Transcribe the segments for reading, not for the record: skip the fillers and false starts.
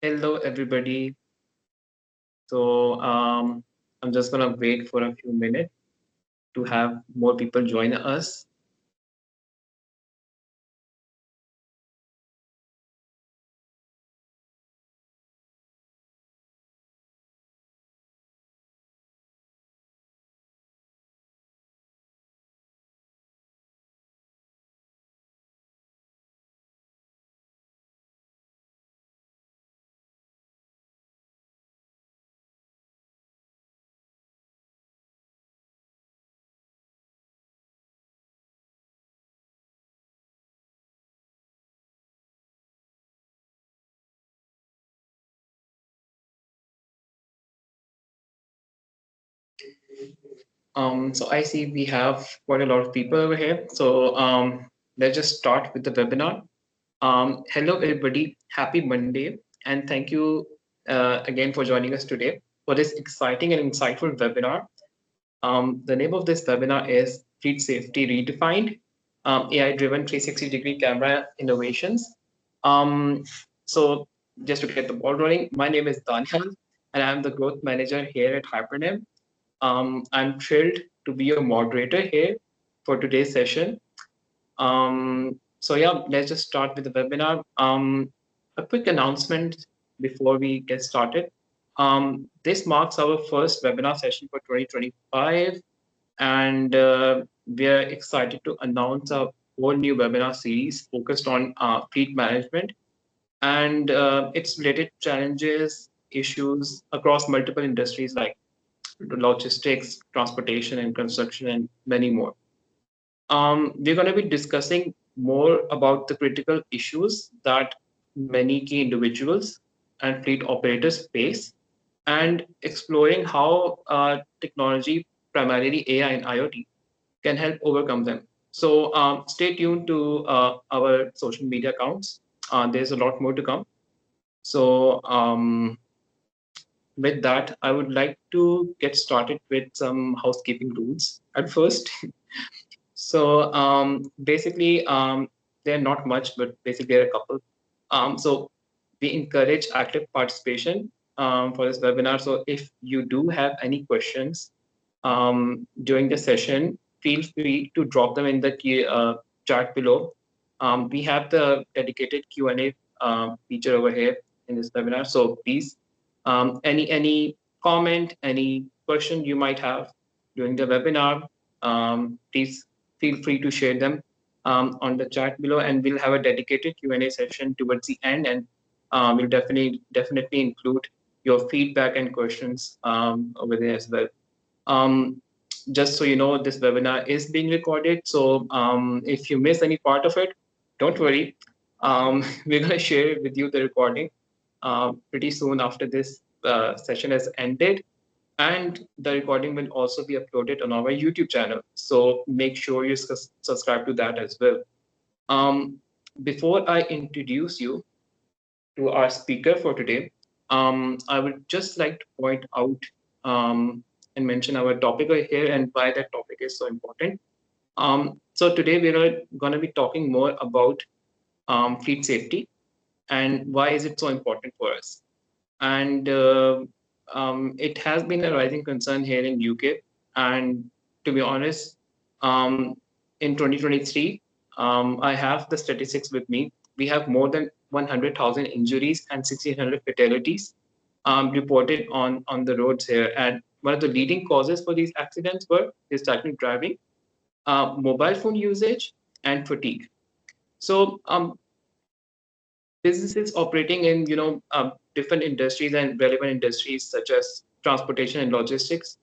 Hello, everybody. So I'm just gonna wait for a few minutes to have more people join us. So I see we have quite a lot of people over here. So let's just start with the webinar. Hello, everybody. Happy Monday, and thank you again for joining us today for this exciting and insightful webinar. The name of this webinar is Fleet Safety Redefined, AI-driven 360-degree camera innovations. Um, so just to get the ball rolling, my name is Daniel, and I'm the growth manager here at HyperNym. I'm thrilled to be your moderator here for today's session. So yeah, let's just start with the webinar. A quick announcement before we get started. This marks our first webinar session for 2025, and we are excited to announce a whole new webinar series focused on fleet management and its related challenges, issues across multiple industries like logistics, transportation, and construction, and many more. We're going to be discussing more about the critical issues that many key individuals and fleet operators face and exploring how technology, primarily AI and IoT, can help overcome them. So stay tuned to our social media accounts. There's a lot more to come. So with that, I would like to get started with some housekeeping rules at first. So basically, they're not much, but basically there are a couple. So we encourage active participation for this webinar. So if you do have any questions during the session, feel free to drop them in the chat below. We have the dedicated Q&A feature over here in this webinar. So please, any comment, any question you might have during the webinar, please feel free to share them on the chat below, and we'll have a dedicated Q&A session towards the end, and we'll definitely include your feedback and questions over there as well. Um, just so you know, this webinar is being recorded. So if you miss any part of it, don't worry. We're going to share with you the recording pretty soon after this session has ended. And the recording will also be uploaded on our YouTube channel. So make sure you subscribe to that as well. Um, before I introduce you to our speaker for today, I would just like to point out and mention our topic over here and why that topic is so important. So today we're going to be talking more about fleet safety and why is it so important for us. And it has been a rising concern here in UK. And to be honest, um, in 2023, I have the statistics with me. We have more than 100,000 injuries and 1,600 fatalities reported on the roads here. And one of the leading causes for these accidents were distracted driving, mobile phone usage, and fatigue. So businesses operating in different industries and relevant industries such as transportation and logistics,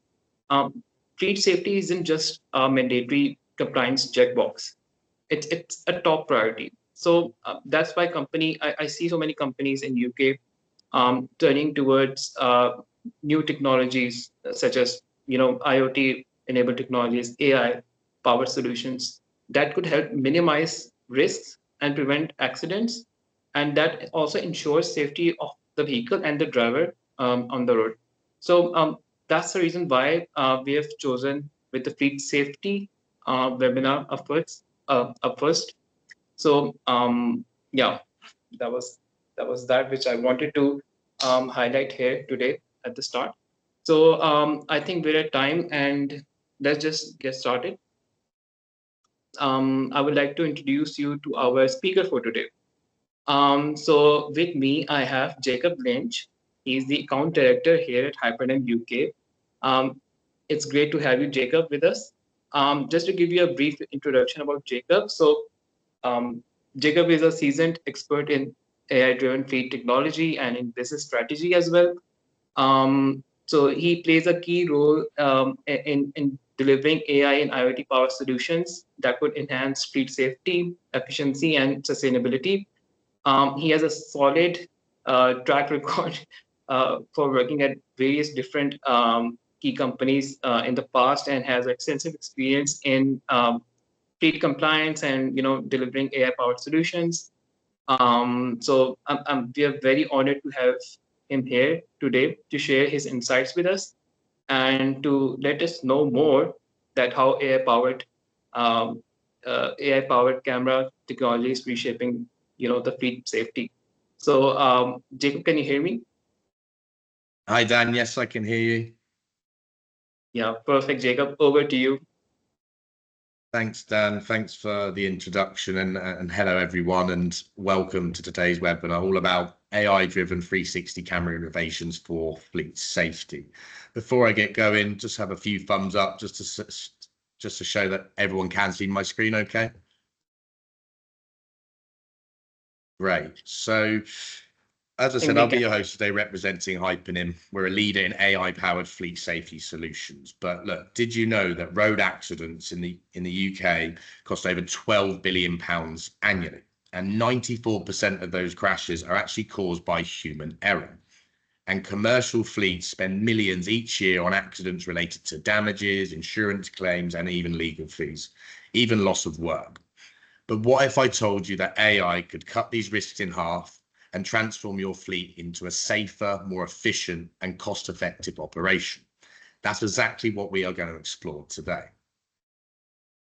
um, fleet safety isn't just a mandatory compliance checkbox. It's a top priority. So that's why I see so many companies in UK turning towards new technologies such as IoT enabled technologies, AI powered solutions that could help minimize risks and prevent accidents, and that also ensures safety of the vehicle and the driver on the road. So that's the reason why we have chosen with the fleet safety webinar up first. So yeah, that was. that was that which I wanted to highlight here today at the start. So I think we're at time, and let's just get started. I would like to introduce you to our speaker for today. So with me, I have Jacob Lynch. He's the account director here at HyperNym UK. Um, it's great to have you, Jacob, with us. Just to give you a brief introduction about Jacob. So um, Jacob is a seasoned expert in AI-driven fleet technology and in business strategy as well. So he plays a key role in delivering AI and IoT powered solutions that could enhance fleet safety, efficiency, and sustainability. He has a solid track record for working at various different key companies in the past, and has extensive experience in fleet compliance and delivering AI-powered solutions. We are very honored to have him here today to share his insights with us and to let us know more that how AI-powered camera technology is reshaping, the fleet safety. So, Jacob, can you hear me? Hi, Dan. Yes, I can hear you. Yeah, perfect, Jacob. Over to you. Thanks, Dan. Thanks for the introduction, and hello, everyone, and welcome to today's webinar, all about AI-driven 360 camera innovations for fleet safety. Before I get going, just have a few thumbs up just to show that everyone can see my screen okay. Great. So, as I said, I'll be your host today representing HyperNym. We're a leader in AI-powered fleet safety solutions. But look, did you know that road accidents in the UK cost over £12 billion annually? And 94% of those crashes are actually caused by human error. And commercial fleets spend millions each year on accidents related to damages, insurance claims, and even legal fees, even loss of work. But what if I told you that AI could cut these risks in half and transform your fleet into a safer, more efficient, and cost-effective operation? That's exactly what we are going to explore today.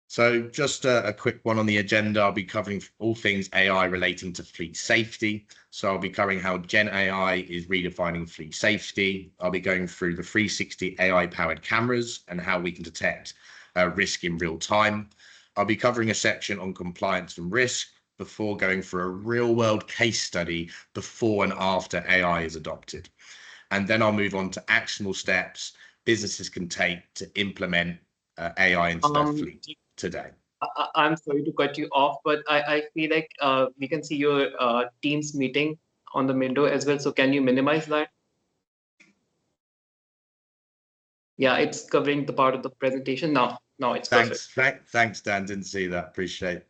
So just a quick one on the agenda. I'll be covering all things AI relating to fleet safety. So I'll be covering how Gen AI is redefining fleet safety. I'll be going through the 360 AI-powered cameras and how we can detect risk in real time. I'll be covering a section on compliance and risk before going for a real-world case study before and after AI is adopted. And then I'll move on to actionable steps businesses can take to implement AI into their fleet today. I'm sorry to cut you off, but I feel like we can see your Teams meeting on the window as well. So can you minimize that? Yeah, it's covering the part of the presentation now. Now it's perfect. Thanks, Dan. Didn't see that. Appreciate it.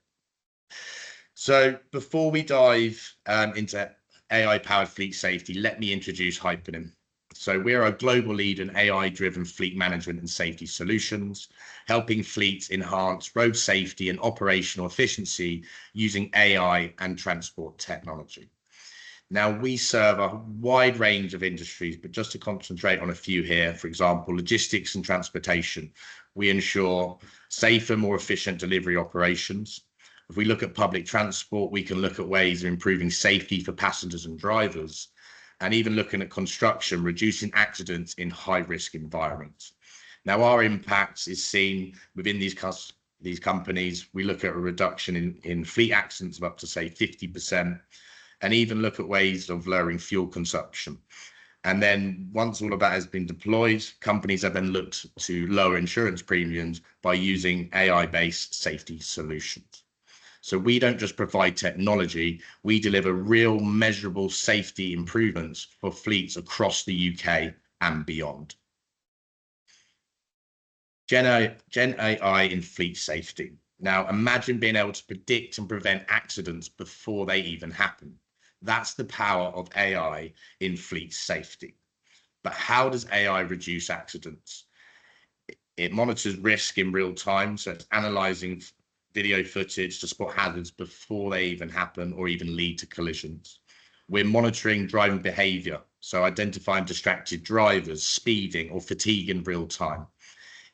So before we dive into AI-powered fleet safety, let me introduce HyperNym. So we're a global leader in AI-driven fleet management and safety solutions, helping fleets enhance road safety and operational efficiency using AI and transport technology. Now, we serve a wide range of industries, but just to concentrate on a few here, for example, logistics and transportation, we ensure safer, more efficient delivery operations. If we look at public transport, we can look at ways of improving safety for passengers and drivers, and even looking at construction, reducing accidents in high-risk environments. Now, our impact is seen within these companies. We look at a reduction in fleet accidents of up to, say, 50%, and even look at ways of lowering fuel consumption. And then once all of that has been deployed, companies have then looked to lower insurance premiums by using AI-based safety solutions. So we don't just provide technology, we deliver real measurable safety improvements for fleets across the UK and beyond. Gen AI in fleet safety. Now imagine being able to predict and prevent accidents before they even happen. That's the power of AI in fleet safety. But how does AI reduce accidents? It monitors risk in real time, so it's analyzing video footage to spot hazards before they even happen or even lead to collisions. We're monitoring driving behavior, so identifying distracted drivers, speeding or fatigue in real time.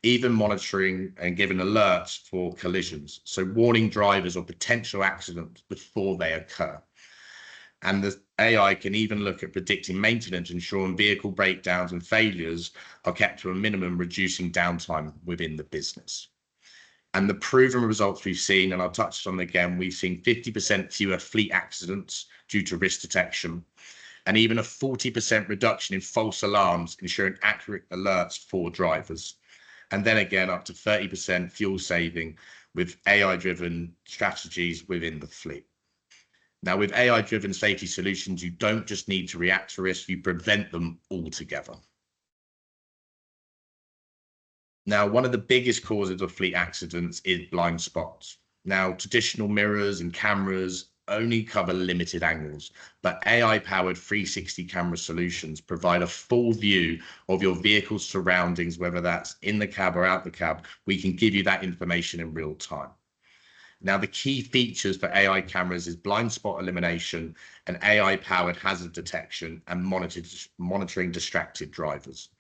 Even monitoring and giving alerts for collisions, so warning drivers of potential accidents before they occur. And the AI can even look at predicting maintenance, ensuring vehicle breakdowns and failures are kept to a minimum, reducing downtime within the business. And the proven results we've seen, and I'll touch on them again, we've seen 50% fewer fleet accidents due to risk detection, and even a 40% reduction in false alarms, ensuring accurate alerts for drivers. And then again, up to 30% fuel saving with AI-driven strategies within the fleet. Now, with AI-driven safety solutions, you don't just need to react to risks, you prevent them altogether. Now, one of the biggest causes of fleet accidents is blind spots. Now, traditional mirrors and cameras only cover limited angles, but AI-powered 360 camera solutions provide a full view of your vehicle's surroundings, whether that's in the cab or out the cab. We can give you that information in real time. Now, the key features for AI cameras is blind spot elimination and AI-powered hazard detection and monitoring distracted drivers.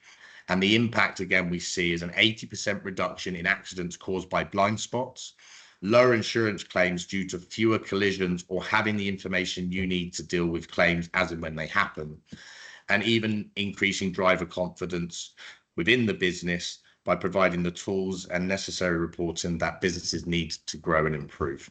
And the impact, again, we see is an 80% reduction in accidents caused by blind spots, lower insurance claims due to fewer collisions or having the information you need to deal with claims as and when they happen, and even increasing driver confidence within the business by providing the tools and necessary reporting that businesses need to grow and improve.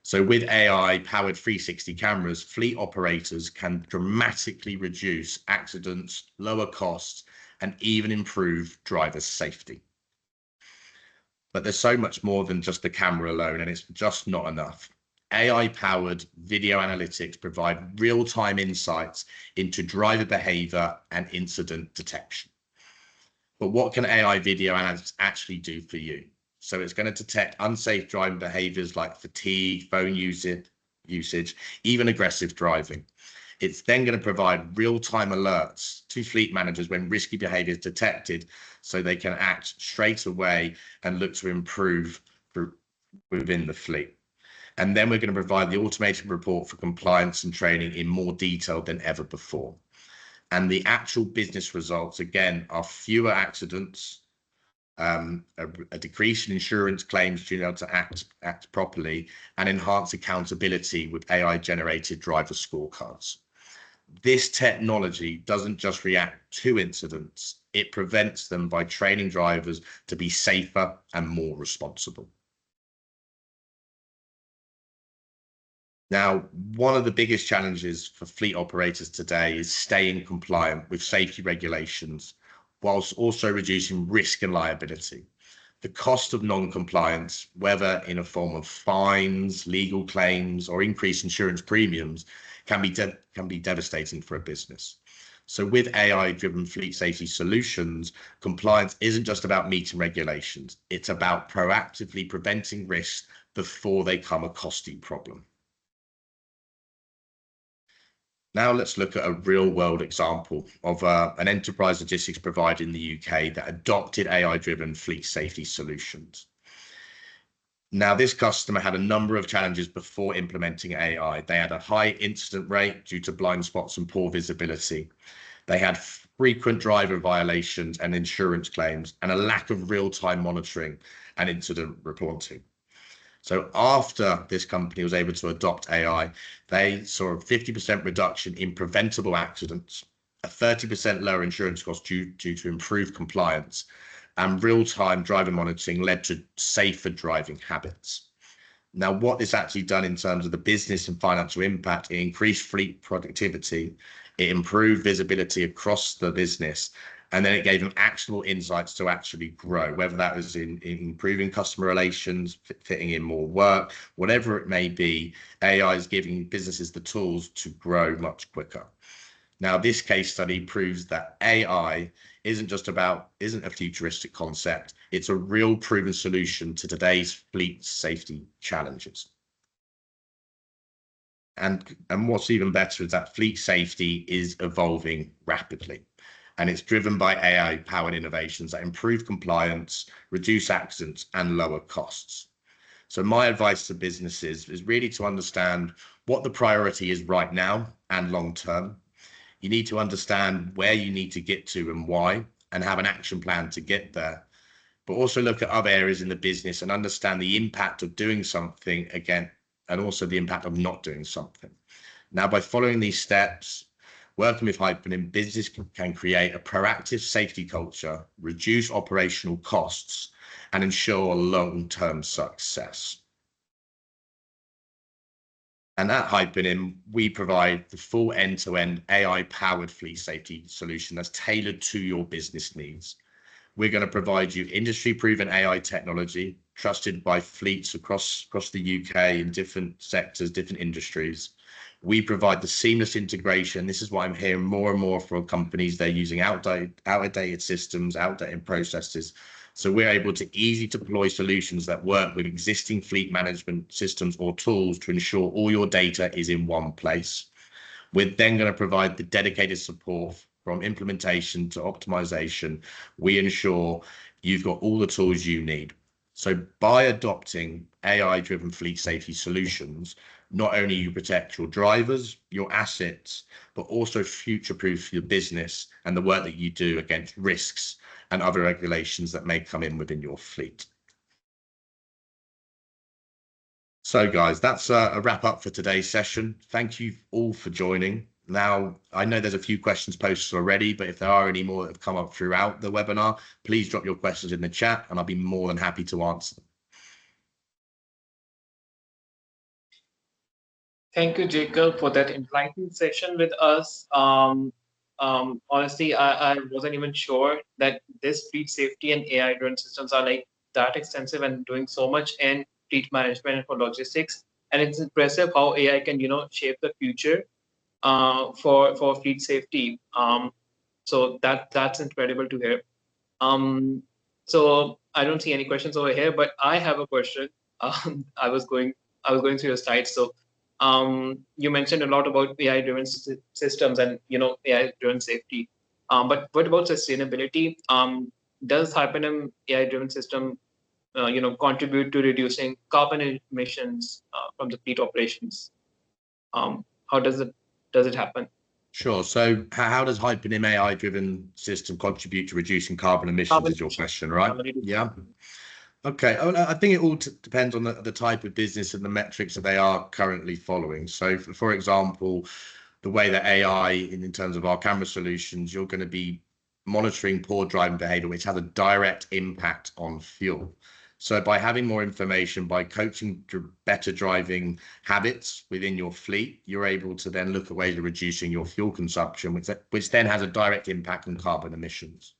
So with AI-powered 360 cameras, fleet operators can dramatically reduce accidents, lower costs, and even improve driver safety. But there's so much more than just the camera alone, and it's just not enough. AI-powered video analytics provide real-time insights into driver behavior and incident detection. But what can AI video analytics actually do for you? So it's going to detect unsafe driving behaviors like fatigue, phone usage, even aggressive driving. It's then going to provide real-time alerts to fleet managers when risky behavior is detected, so they can act straight away and look to improve within the fleet. And then we're going to provide the automated report for compliance and training in more detail than ever before. And the actual business results, again, are fewer accidents, a decrease in insurance claims due to act properly, and enhanced accountability with AI-generated driver scorecards. This technology doesn't just react to incidents, it prevents them by training drivers to be safer and more responsible. Now, one of the biggest challenges for fleet operators today is staying compliant with safety regulations, whilst also reducing risk and liability. The cost of non-compliance, whether in a form of fines, legal claims, or increased insurance premiums, can be devastating for a business. So with AI-driven fleet safety solutions, compliance isn't just about meeting regulations, it's about proactively preventing risks before they become a costly problem. Now let's look at a real-world example of an enterprise logistics provider in the UK that adopted AI-driven fleet safety solutions. Now, this customer had a number of challenges before implementing AI. They had a high incident rate due to blind spots and poor visibility. They had frequent driver violations and insurance claims, and a lack of real-time monitoring and incident reporting. So after this company was able to adopt AI, they saw a 50% reduction in preventable accidents, a 30% lower insurance cost due to improved compliance, and real-time driver monitoring led to safer driving habits. Now, what this actually done in terms of the business and financial impact, it increased fleet productivity, it improved visibility across the business, and then it gave them actionable insights to actually grow, whether that was in improving customer relations, fitting in more work, whatever it may be. AI is giving businesses the tools to grow much quicker. Now, this case study proves that AI isn't a futuristic concept. It's a real proven solution to today's fleet safety challenges. And what's even better is that fleet safety is evolving rapidly. And it's driven by AI-powered innovations that improve compliance, reduce accidents, and lower costs. So my advice to businesses is really to understand what the priority is right now and long term. You need to understand where you need to get to and why, and have an action plan to get there. But also look at other areas in the business and understand the impact of doing something again, and also the impact of not doing something. Now, by following these steps, working with HyperNym, business can create a proactive safety culture, reduce operational costs, and ensure long-term success. And at HyperNym, we provide the full end-to-end AI-powered fleet safety solution that's tailored to your business needs. We're going to provide you industry-proven AI technology, trusted by fleets across the UK in different sectors, different industries. We provide the seamless integration. This is what I'm hearing more and more from companies. They're using outdated systems, outdated processes. So we're able to easily deploy solutions that work with existing fleet management systems or tools to ensure all your data is in one place. We're then going to provide the dedicated support from implementation to optimization. We ensure you've got all the tools you need. So by adopting AI-driven fleet safety solutions, not only you protect your drivers, your assets, but also future-proof your business and the work that you do against risks and other regulations that may come in within your fleet. So guys, that's a wrap up for today's session. Thank you all for joining. Now, I know there's a few questions posted already, but if there are any more that have come up throughout the webinar, please drop your questions in the chat and I'll be more than happy to answer them. Thank you, Jacob, for that enlightening session with us. Honestly, I wasn't even sure that this fleet safety and AI-driven systems are like that extensive and doing so much in fleet management and for logistics. And it's impressive how AI can, shape the future for fleet safety. So that's incredible to hear. So I don't see any questions over here, but I have a question. I was going through your slides. So you mentioned a lot about AI-driven systems and AI-driven safety. But what about sustainability? Does HyperNym AI-driven system contribute to reducing carbon emissions from the fleet operations? How does it happen? Sure. So how does HyperNym AI-driven system contribute to reducing carbon emissions is your question, right? Yeah. Okay. I think it all depends on the type of business and the metrics that they are currently following. So, for example, the way that AI, in terms of our camera solutions, you're going to be monitoring poor driving behavior, which has a direct impact on fuel. So by having more information, by coaching better driving habits within your fleet, you're able to then look at ways of reducing your fuel consumption, which then has a direct impact on carbon emissions.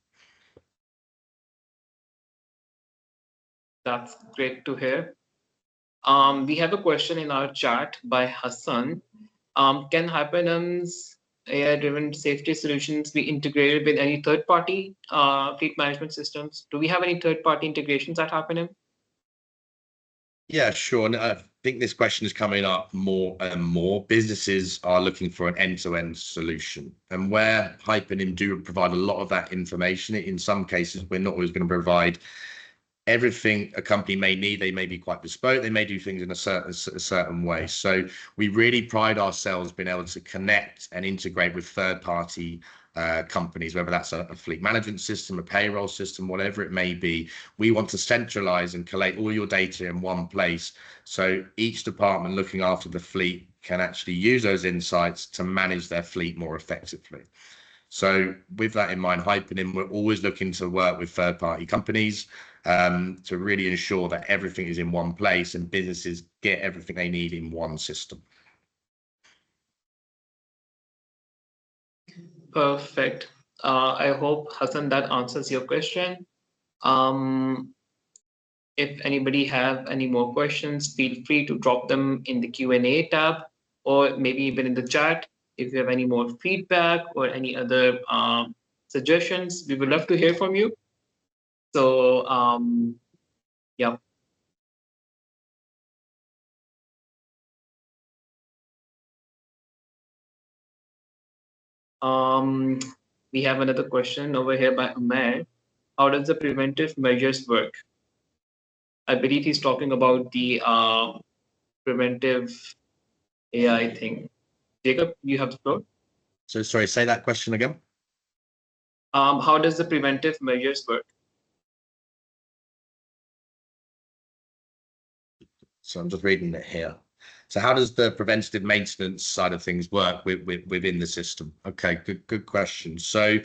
That's great to hear. We have a question in our chat by Hassan. Can HyperNym's AI-driven safety solutions be integrated with any third-party fleet management systems? Do we have any third-party integrations at HyperNym? Yeah, sure. And I think this question is coming up more and more. Businesses are looking for an end-to-end solution. And where HyperNym do provide a lot of that information, in some cases, we're not always going to provide everything a company may need. They may be quite bespoke. They may do things in a certain way. So we really pride ourselves being able to connect and integrate with third-party companies, whether that's a fleet management system, a payroll system, whatever it may be. We want to centralize and collate all your data in one place. So each department looking after the fleet can actually use those insights to manage their fleet more effectively. So with that in mind, HyperNym, we're always looking to work with third-party companies to really ensure that everything is in one place and businesses get everything they need in one system. Perfect. I hope, Hassan, that answers your question. If anybody have any more questions, feel free to drop them in the Q&A tab or maybe even in the chat. If you have any more feedback or any other suggestions, we would love to hear from you. So, yeah. We have another question over here by Umair. How does the preventive measures work? I believe he's talking about the preventive AI thing. Jacob, you have the floor. So sorry, say that question again. How does the preventive measures work? So I'm just reading it here. So how does the preventative maintenance side of things work within the system? Okay, good question. So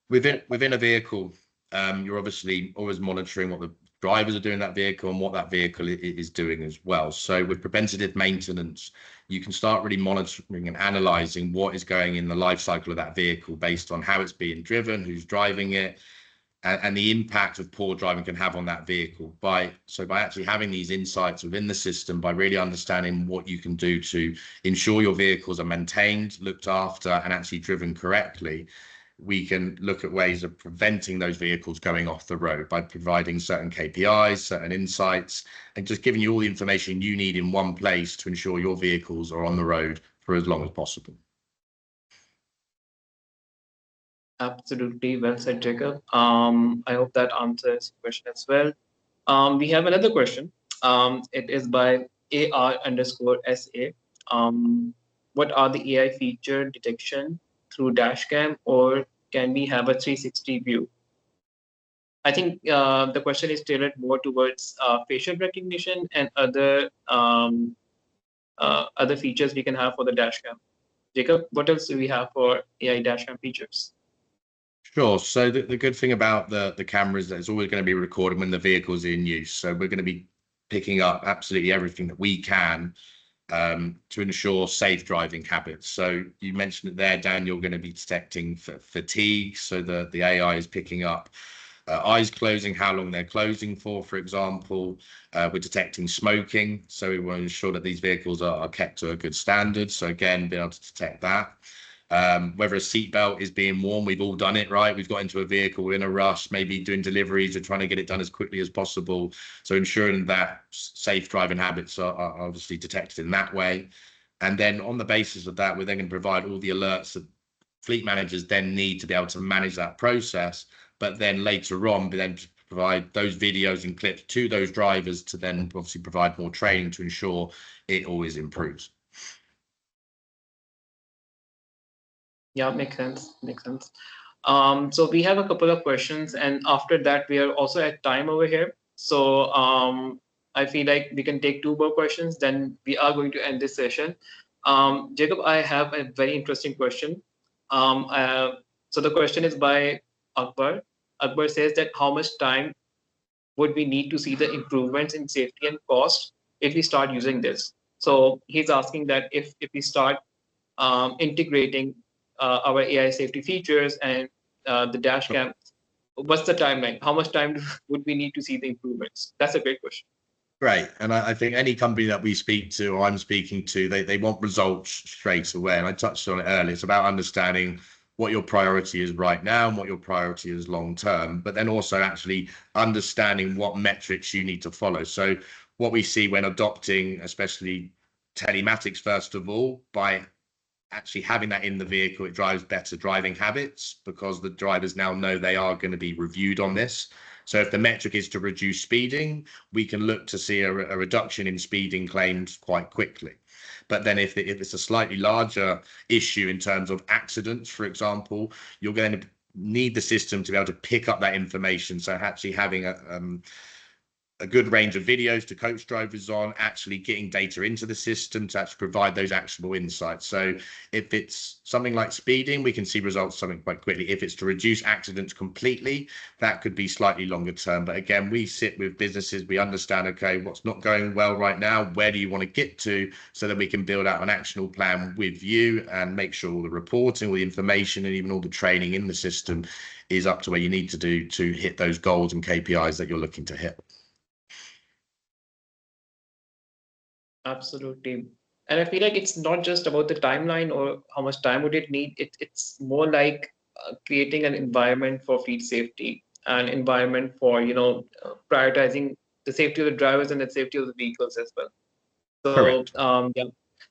within a vehicle, you're obviously always monitoring what the drivers are doing in that vehicle and what that vehicle is doing as well. So with preventative maintenance, you can start really monitoring and analyzing what is going in the life cycle of that vehicle based on how it's being driven, who's driving it, and the impact of poor driving can have on that vehicle. By actually having these insights within the system, by really understanding what you can do to ensure your vehicles are maintained, looked after, and actually driven correctly, we can look at ways of preventing those vehicles going off the road by providing certain KPIs, certain insights, and just giving you all the information you need in one place to ensure your vehicles are on the road for as long as possible. Absolutely well said, Jacob. I hope that answers your question as well. We have another question. It is by AR_SA. What are the AI feature detection through dashcam, or can we have a 360 view? I think the question is tailored more towards facial recognition and other features we can have for the dashcam. Jacob, what else do we have for AI dashcam features? Sure. So the good thing about the camera is that it's always going to be recording when the vehicle's in use. So we're going to be picking up absolutely everything that we can to ensure safe driving habits. So you mentioned it there, Dan, you're going to be detecting fatigue. So the AI is picking up eyes closing, how long they're closing for example. We're detecting smoking. So we want to ensure that these vehicles are kept to a good standard. So again, being able to detect that. Whether a seatbelt is being worn, we've all done it, right? We've got into a vehicle, we're in a rush, maybe doing deliveries or trying to get it done as quickly as possible. So ensuring that safe driving habits are obviously detected in that way. And then on the basis of that, we're then going to provide all the alerts that fleet managers then need to be able to manage that process. But then later on, then provide those videos and clips to those drivers to then obviously provide more training to ensure it always improves. Yeah, makes sense. Makes sense. So we have a couple of questions, and after that, we are also at time over here. So I feel like we can take two more questions, then we are going to end this session. Jacob, I have a very interesting question. So the question is by Akbar. Akbar says that how much time would we need to see the improvements in safety and cost if we start using this? So he's asking that if we start integrating our AI safety features and the dash cam, what's the timeline? How much time would we need to see the improvements? That's a great question. Great. And I think any company that we speak to or I'm speaking to, they want results straight away. And I touched on it earlier. It's about understanding what your priority is right now and what your priority is long term, but then also actually understanding what metrics you need to follow. So what we see when adopting, especially telematics, first of all, by actually having that in the vehicle, it drives better driving habits because the drivers now know they are going to be reviewed on this. So if the metric is to reduce speeding, we can look to see a reduction in speeding claims quite quickly. But then if it's a slightly larger issue in terms of accidents, for example, you're going to need the system to be able to pick up that information. So actually having a good range of videos to coach drivers on, actually getting data into the system to actually provide those actionable insights. So if it's something like speeding, we can see results something quite quickly. If it's to reduce accidents completely, that could be slightly longer term. But again, we sit with businesses, we understand, okay, what's not going well right now? Where do you want to get to? So that we can build out an actionable plan with you and make sure all the reporting, all the information, and even all the training in the system is up to where you need to do to hit those goals and KPIs that you're looking to hit. Absolutely. And I feel like it's not just about the timeline or how much time would it need. It's more like creating an environment for fleet safety, an environment for, prioritizing the safety of the drivers and the safety of the vehicles as well. So, Correct. yeah.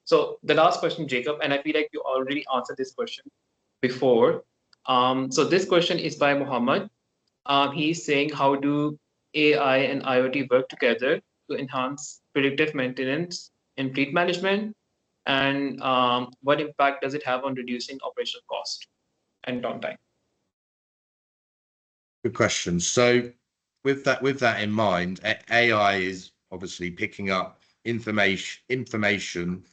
So the last question, Jacob, and I feel like you already answered this question before. So this question is by Muhammad. He's saying, how do AI and IoT work together to enhance predictive maintenance in fleet management? And what impact does it have on reducing operational cost and downtime? Good question. So with that in mind, AI is obviously picking up information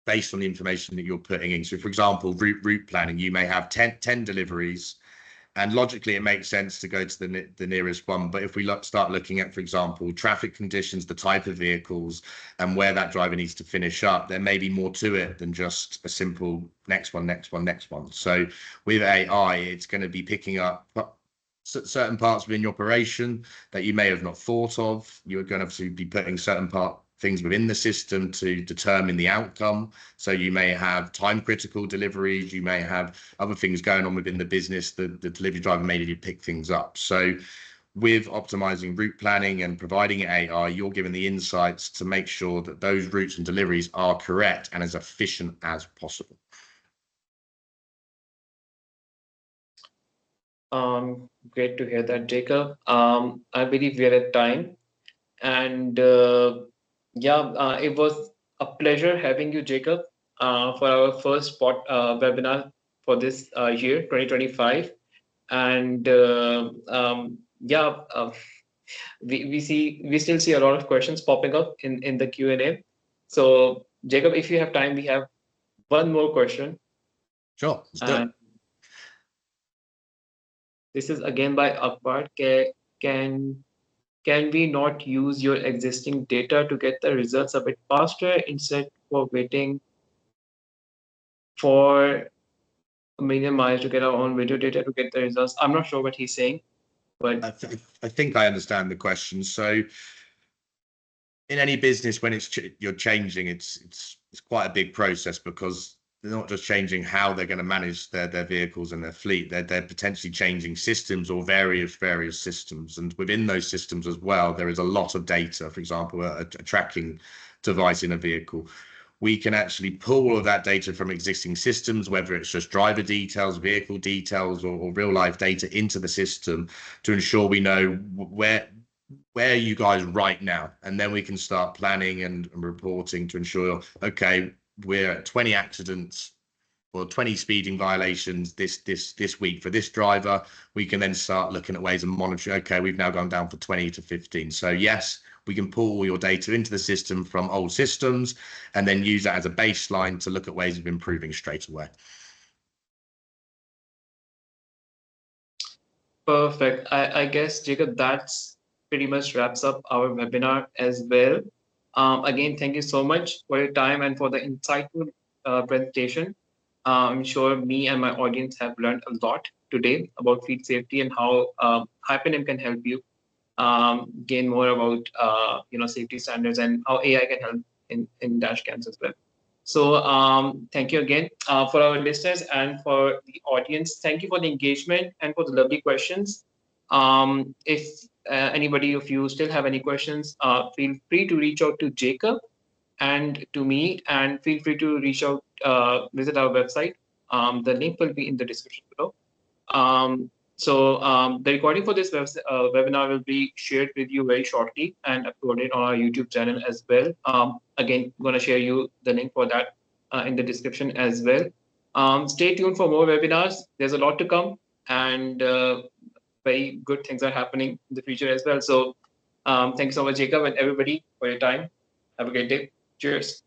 based on the information that you're putting in. So for example, route planning, you may have 10 deliveries, and logically it makes sense to go to the nearest one. But if we start looking at, for example, traffic conditions, the type of vehicles, and where that driver needs to finish up, there may be more to it than just a simple next one. So with AI, it's going to be picking up certain parts within your operation that you may have not thought of. You're going to be putting certain things within the system to determine the outcome. So you may have time critical deliveries, you may have other things going on within the business. The delivery driver may need to pick things up. So with optimizing route planning and providing AI, you're given the insights to make sure that those routes and deliveries are correct and as efficient as possible. Great to hear that, Jacob. I believe we are at time, and it was a pleasure having you, Jacob, for our first webinar for this year, 2025. And we still see a lot of questions popping up in the Q&A. So, Jacob, if you have time, we have one more question. Sure, let's do it. This is again by Akbar. Can we not use your existing data to get the results a bit faster instead of waiting for minimize to get our own video data to get the results? I'm not sure what he's saying, but I think I understand the question. So in any business, when you're changing, it's quite a big process, because they're not just changing how they're going to manage their vehicles and their fleet. They're potentially changing systems or various systems, and within those systems as well, there is a lot of data. For example, a tracking device in a vehicle. We can actually pull all of that data from existing systems, whether it's just driver details, vehicle details, or real life data, into the system to ensure we know where are you guys right now, and then we can start planning and reporting to ensure, okay, we're at 20 accidents or 20 speeding violations this week for this driver. We can then start looking at ways of monitoring. Okay, we've now gone down from 20 to 15. So yes, we can pull all your data into the system from old systems and then use that as a baseline to look at ways of improving straight away. Perfect. I guess, Jacob, that's pretty much wraps up our webinar as well. Again, thank you so much for your time and for the insightful presentation. I'm sure me and my audience have learned a lot today about fleet safety and how HyperNym can help you gain more about safety standards and how AI can help in dash cams as well. So thank you again for our listeners and for the audience. Thank you for the engagement and for the lovely questions. If anybody of you still have any questions, feel free to reach out to Jacob and to me, and feel free to reach out, visit our website. The link will be in the description below. The recording for this webinar will be shared with you very shortly and uploaded on our YouTube channel as well. Again, I'm going to share you the link for that in the description as well. Stay tuned for more webinars. There's a lot to come, and very good things are happening in the future as well. So thank you so much, Jacob, and everybody for your time. Have a great day. Cheers.